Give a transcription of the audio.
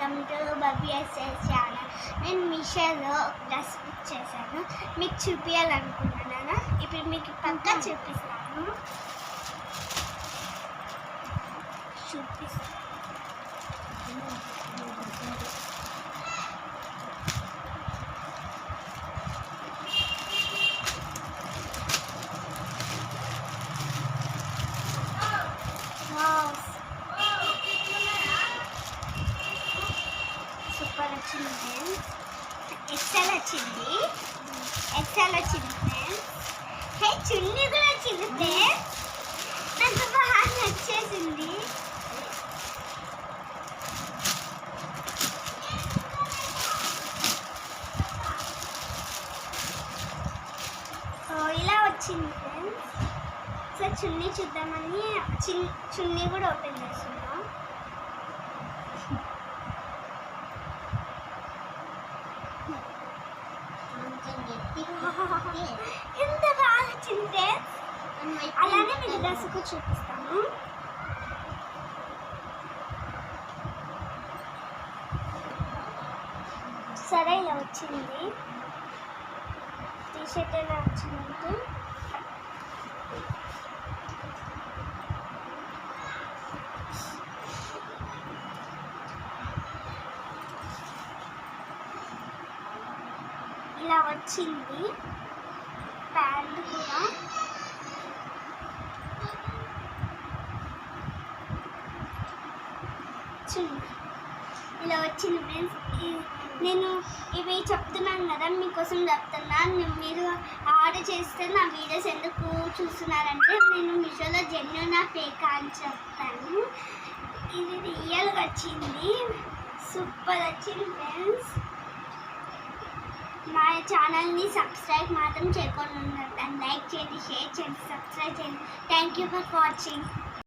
Welcome to బబ్బీ SS channel. నేను మీషోలో డ్రెస్ బుక్ చేశాను, మీకు చూపించాలనుకుంటున్నాను. ఇప్పుడు మీకు పక్కా చూపిస్తాను. సూపర్ వచ్చింది ఫ్రెండ్స్. ఎక్సెల్ వచ్చింది ఫ్రెండ్స్. హే చున్నీ కూడా వచ్చింది ఫ్రెండ్స్. నాకు బాగా నచ్చేసింది. ఇలా వచ్చింది ఫ్రెండ్స్. సో చున్నీ చూద్దామని చున్నీ కూడా ఓపెన్ చేస్తున్నాం. ఎంత బాగా వచ్చింది ఫ్రెండ్స్. అలానే మీకు డ్రెస్ కూడా చూపిస్తాను. సరే ఇలా వచ్చింది. టీషర్ట్ ఎలా వచ్చిందంటే ఇలా వచ్చింది. ప్యాంట్ కూడా ఇలా వచ్చింది ఫ్రెండ్స్. నేను ఇవి చెప్తున్నాను కదా, మీకోసం చెప్తున్నాను. మీరు ఆర్డర్ చేస్తే నా వీడియోస్ ఎందుకు చూస్తున్నారంటే నేను మీషోలో జెన్యూన్ ఫేక్ అని చెప్తాను. ఇది రియల్గా వచ్చింది. సూపర్ వచ్చింది ఫ్రెండ్స్. మా ఛానల్ని సబ్స్క్రైబ్ మాత్రం చేయకుండా ఉంటారు. లైక్ చేయండి, షేర్ చేయండి, సబ్స్క్రైబ్ చేయండి. Thank you for watching.